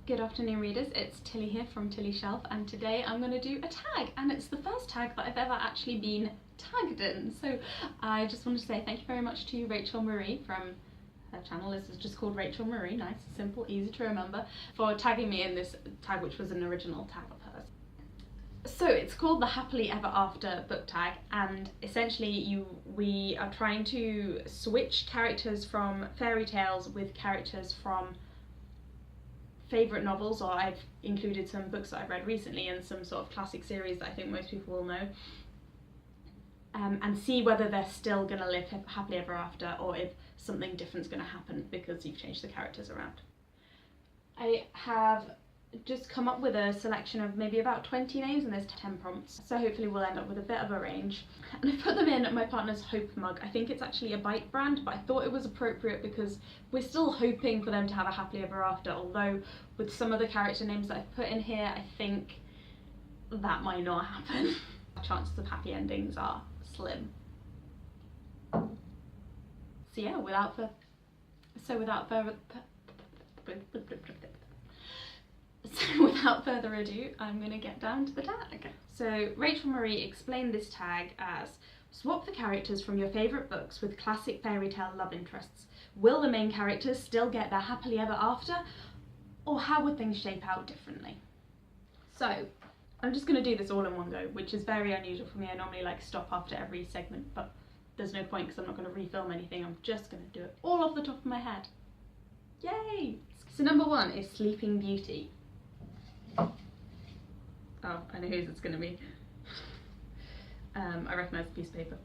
Good afternoon readers, it's Tilly here from Tilly's Shelf, and today I'm going to do a tag, and it's the first tag that I've ever actually been tagged in. So I just want to say thank you very much to Rachel Marie from her channel. This is just called Rachel Marie, nice, simple, easy to remember, for tagging me in this tag, which was an original tag of hers. So it's called the Happily Ever After book tag, and essentially we are trying to switch characters from fairy tales with characters from favourite novels, or I've included some books that I've read recently and some sort of classic series that I think most people will know, and see whether they're still going to live happily ever after, or if something different's going to happen because you've changed the characters around. I have just come up with a selection of maybe about 20 names, and there's 10 prompts, so hopefully we'll end up with a bit of a range. And I put them in my partner's Hope mug. I think it's actually a bike brand, but I thought it was appropriate because we're still hoping for them to have a happily ever after, although with some of the character names that I've put in here, I think that might not happen. Chances of happy endings are slim. So yeah, without further ado, I'm going to get down to the tag. So Rachel Marie explained this tag as: swap the characters from your favourite books with classic fairy tale love interests. Will the main characters still get their happily ever after, or how would things shape out differently? So I'm just going to do this all in one go, which is very unusual for me. I normally stop after every segment, but there's no point because I'm not going to refilm anything. I'm just going to do it all off the top of my head. Yay! So number 1 is Sleeping Beauty. Oh, I know whose it's going to be. I recognise the piece of paper.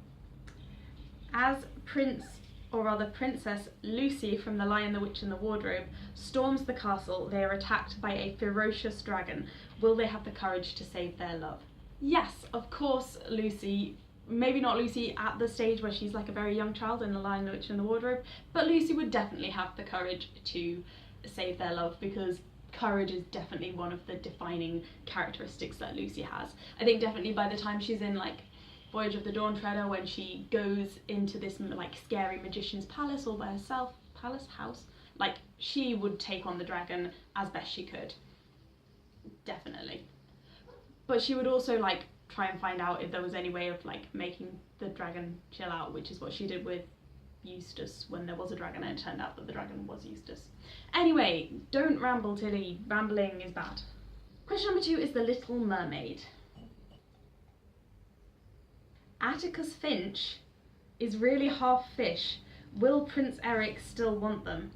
As Princess Lucy from The Lion, the Witch and the Wardrobe storms the castle, they are attacked by a ferocious dragon. Will they have the courage to save their love? Yes, of course Lucy. Maybe not Lucy at the stage where she's like a very young child in The Lion, the Witch and the Wardrobe, but Lucy would definitely have the courage to save their love, because courage is definitely one of the defining characteristics that Lucy has. I think definitely by the time she's in Voyage of the Dawn Treader, when she goes into this scary magician's palace all by herself, house, she would take on the dragon as best she could, definitely. But she would also try and find out if there was any way of making the dragon chill out, which is what she did with Eustace when there was a dragon and it turned out that the dragon was Eustace. Anyway, don't ramble, Tilly. Rambling is bad. Question number 2 is The Little Mermaid. Atticus Finch is really half fish. Will Prince Eric still want them?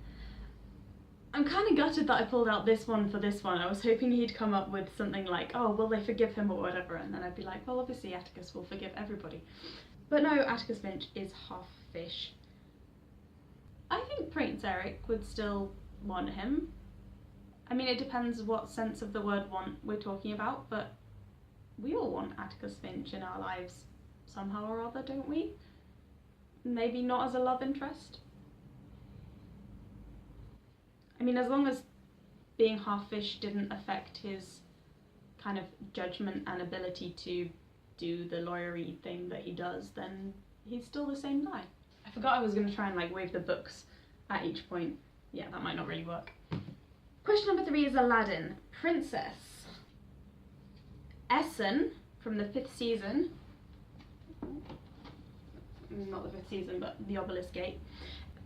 I'm kind of gutted that I pulled out this one for this one. I was hoping he'd come up with something like, oh, will they forgive him or whatever, and then I'd be like, well, obviously Atticus will forgive everybody. But no, Atticus Finch is half fish. I think Prince Eric would still want him. I mean, it depends what sense of the word want we're talking about, but we all want Atticus Finch in our lives somehow or other, don't we? Maybe not as a love interest. I mean, as long as being half fish didn't affect his kind of judgment and ability to do the lawyery thing that he does, then he's still the same guy. I forgot I was going to try and wave the books at each point. Yeah, that might not really work. Question number 3 is Aladdin. Princess Essen from the 5th season, not the 5th season, but the Obelisk Gate,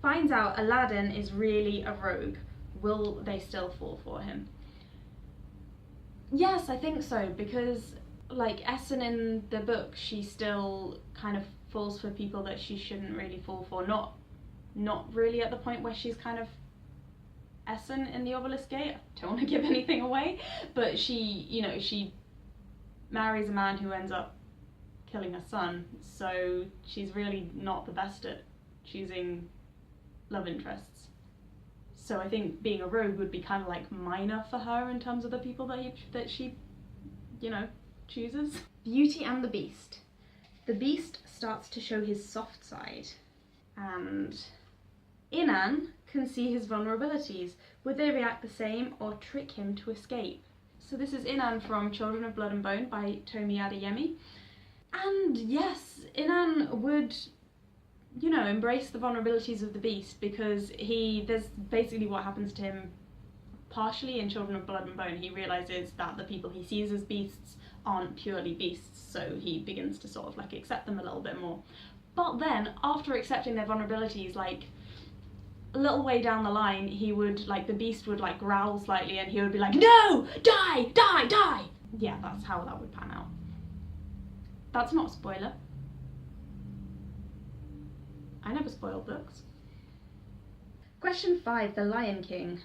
finds out Aladdin is really a rogue. Will they still fall for him? Yes, I think so, because Essen in the book, she still kind of falls for people that she shouldn't really fall for. Not really at the point where she's kind of Essen in the Obelisk Gate. I don't want to give anything away, but she marries a man who ends up killing her son, so she's really not the best at choosing love interests. So I think being a rogue would be kind of minor for her in terms of the people that she chooses. Beauty and the Beast. The Beast starts to show his soft side, and Inan can see his vulnerabilities. Would they react the same or trick him to escape? So this is Inan from Children of Blood and Bone by Tomi Adeyemi. And yes, Inan would you know, embrace the vulnerabilities of the beast, because there's basically what happens to him partially in Children of Blood and Bone, he realises that the people he sees as beasts aren't purely beasts, so he begins to sort of like accept them a little bit more. But then, after accepting their vulnerabilities, like, a little way down the line, he would, like, the beast would, like, growl slightly and he would be like, no! Die! Die! Die! Yeah, that's how that would pan out. That's not a spoiler. I never spoiled books. Question 5, The Lion King.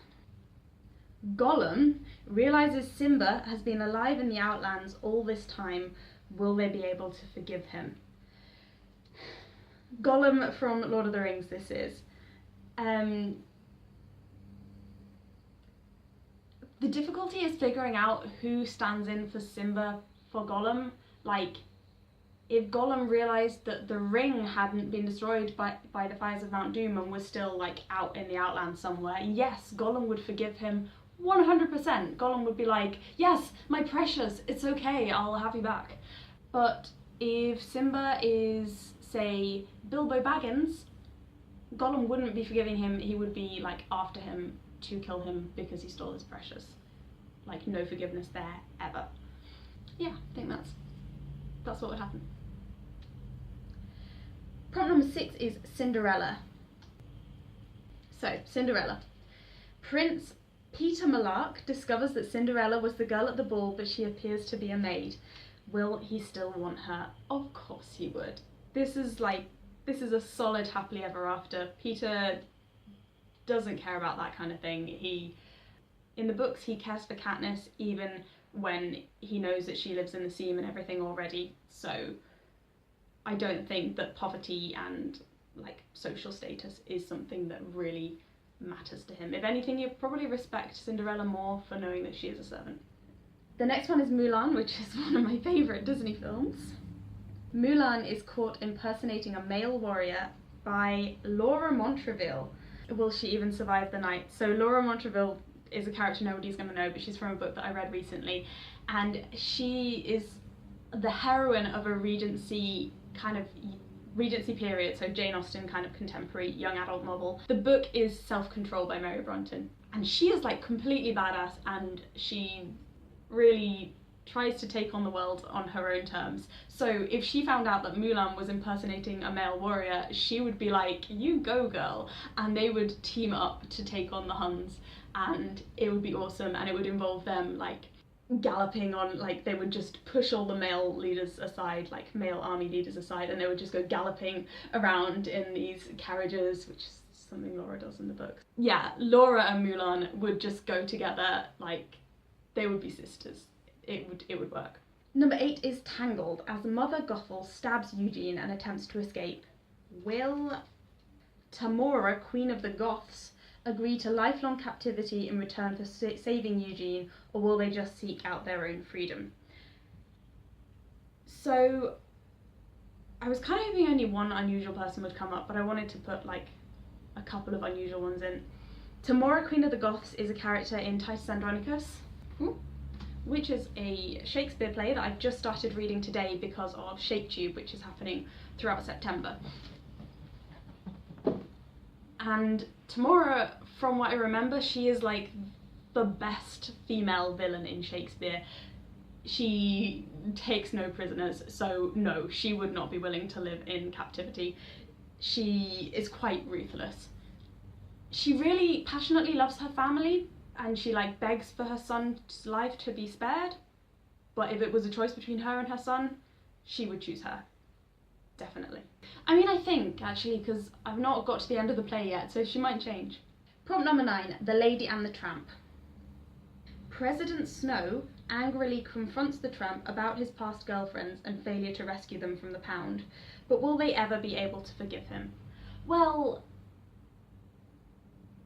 Gollum realises Simba has been alive in the Outlands all this time. Will they be able to forgive him? Gollum from Lord of the Rings, this is. The difficulty is figuring out who stands in for Simba for Gollum. Like, if Gollum realised that the ring hadn't been destroyed by the fires of Mount Doom and was still, like, out in the Outlands somewhere, yes, Gollum would forgive him 100%. Gollum would be like, yes, my precious, it's okay, I'll have you back. But if Simba is, say, Bilbo Baggins, Gollum wouldn't be forgiving him, he would be, like, after him to kill him because he stole his precious. Like, no forgiveness there, ever. Yeah, I think that's what would happen. Prompt number 6 is Cinderella. So, Cinderella. Prince Peter Malark discovers that Cinderella was the girl at the ball, but she appears to be a maid. Will he still want her? Of course he would. This is a solid happily ever after. Peter doesn't care about that kind of thing. In the books, he cares for Katniss even when he knows that she lives in the seam and everything already. So I don't think that poverty and, like, social status is something that really matters to him. If anything, he'd probably respect Cinderella more for knowing that she is a servant. The next one is Mulan, which is one of my favourite Disney films. Mulan is caught impersonating a male warrior by Laura Montreville. Will she even survive the night? So Laura Montreville is a character nobody's going to know, but she's from a book that I read recently, and she is the heroine of a Regency period, so Jane Austen kind of contemporary young adult novel. The book is Self-Control by Mary Brunton, and she is, like, completely badass, and she really tries to take on the world on her own terms. So if she found out that Mulan was impersonating a male warrior, she would be like, you go girl, and they would team up to take on the Huns, and it would be awesome, and it would involve them, like, galloping on, like, they would just push all the male leaders aside, like male army leaders aside, and they would just go galloping around in these carriages, which is something Laura does in the book. Yeah, Laura and Mulan would just go together, like, they would be sisters. It would work. Number 8 is Tangled. As Mother Gothel stabs Eugene and attempts to escape, will Tamora, Queen of the Goths, agree to lifelong captivity in return for saving Eugene, or will they just seek out their own freedom? So I was kind of hoping only one unusual person would come up, but I wanted to put, like, a couple of unusual ones in. Tamora, Queen of the Goths, is a character in Titus Andronicus, which is a Shakespeare play that I've just started reading today because of ShapeTube, which is happening throughout September. And Tamora, from what I remember, she is, like, the best female villain in Shakespeare. She takes no prisoners, so no, she would not be willing to live in captivity. She is quite ruthless. She really passionately loves her family, and she, like, begs for her son's life to be spared, but if it was a choice between her and her son, she would choose her. Definitely. I mean, I think, actually, because I've not got to the end of the play yet, so she might change. Prompt number 9, The Lady and the Tramp. President Snow angrily confronts the tramp about his past girlfriends and failure to rescue them from the Pound, but will they ever be able to forgive him? Well,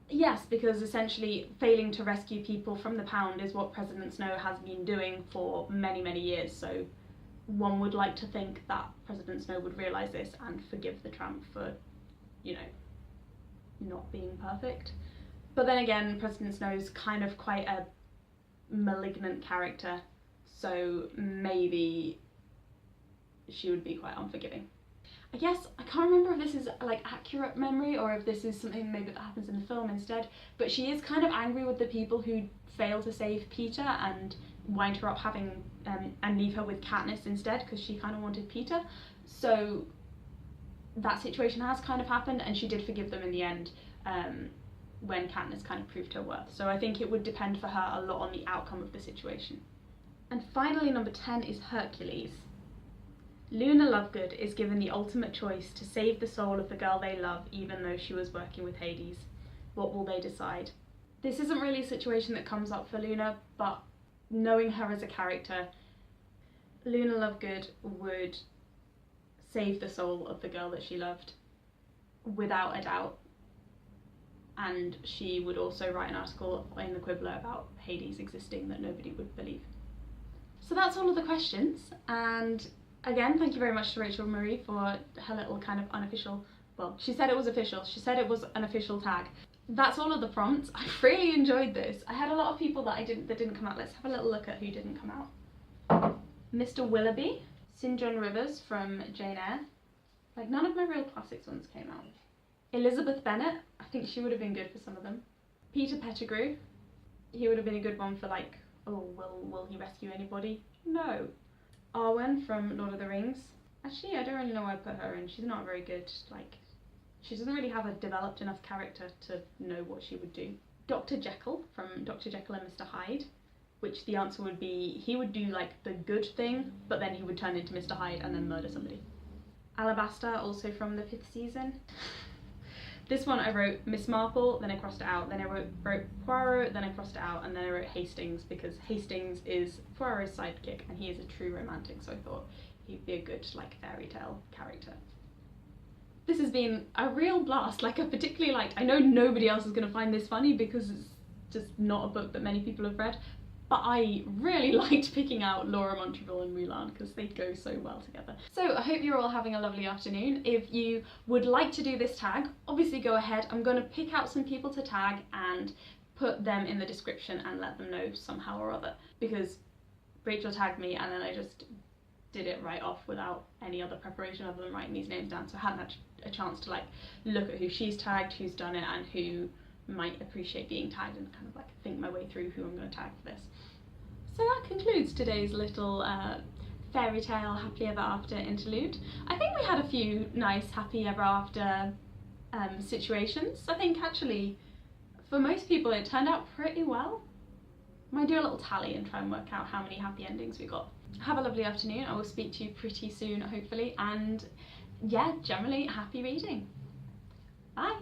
yes, because essentially failing to rescue people from the Pound is what President Snow has been doing for many, many years, so one would like to think that President Snow would realise this and forgive the tramp for, you know, not being perfect. But then again, President Snow's kind of quite a malignant character, so maybe she would be quite unforgiving. I guess I can't remember if this is like accurate memory or if this is something maybe that happens in the film instead, but she is kind of angry with the people who fail to save Peter and wind her up having and leave her with Katniss instead, because she kind of wanted Peter. So that situation has kind of happened, and she did forgive them in the end when Katniss kind of proved her worth. So I think it would depend for her a lot on the outcome of the situation. And finally, number 10 is Hercules. Luna Lovegood is given the ultimate choice to save the soul of the girl they love, even though she was working with Hades. What will they decide? This isn't really a situation that comes up for Luna, but knowing her as a character, Luna Lovegood would save the soul of the girl that she loved, without a doubt. And she would also write an article in the Quibbler about Hades existing that nobody would believe. So that's all of the questions, and again, thank you very much to Rachel Marie for her little kind of unofficial, well, she said it was official, she said it was an official tag. That's all of the prompts. I really enjoyed this. I had a lot of people that didn't come out. Let's have a little look at who didn't come out. Mr. Willoughby, St. John Rivers from Jane Eyre. Like, none of my real classics ones came out. Elizabeth Bennet, I think she would have been good for some of them. Peter Pettigrew, he would have been a good one for like, oh, will he rescue anybody? No. Arwen from Lord of the Rings. Actually, I don't really know why I put her in. She's not very good, like, she doesn't really have a developed enough character to know what she would do. Dr. Jekyll from Dr. Jekyll and Mr. Hyde, which the answer would be he would do like the good thing, but then he would turn into Mr. Hyde and then murder somebody. Alabaster, also from the 5th season. This one I wrote Miss Marple, then I crossed it out, then I wrote Poirot, then I crossed it out, and then I wrote Hastings, because Hastings is Poirot's sidekick and he is a true romantic, so I thought he'd be a good like fairy tale character. This has been a real blast. Like, I particularly liked, I know nobody else is going to find this funny because it's just not a book that many people have read, but I really liked picking out Laura Montreville and Mulan because they go so well together. So I hope you're all having a lovely afternoon. If you would like to do this tag, obviously go ahead. I'm going to pick out some people to tag and put them in the description and let them know somehow or other, because Rachel tagged me and then I just did it right off without any other preparation other than writing these names down, so I hadn't had a chance to like look at who she's tagged, who's done it, and who might appreciate being tagged, and kind of like think my way through who I'm going to tag for this. So that concludes today's little fairy tale happily ever after interlude. I think we had a few nice happy ever after situations. I think actually for most people it turned out pretty well. I might do a little tally and try and work out how many happy endings we got. Have a lovely afternoon. I will speak to you pretty soon hopefully, and yeah, generally happy reading. Bye!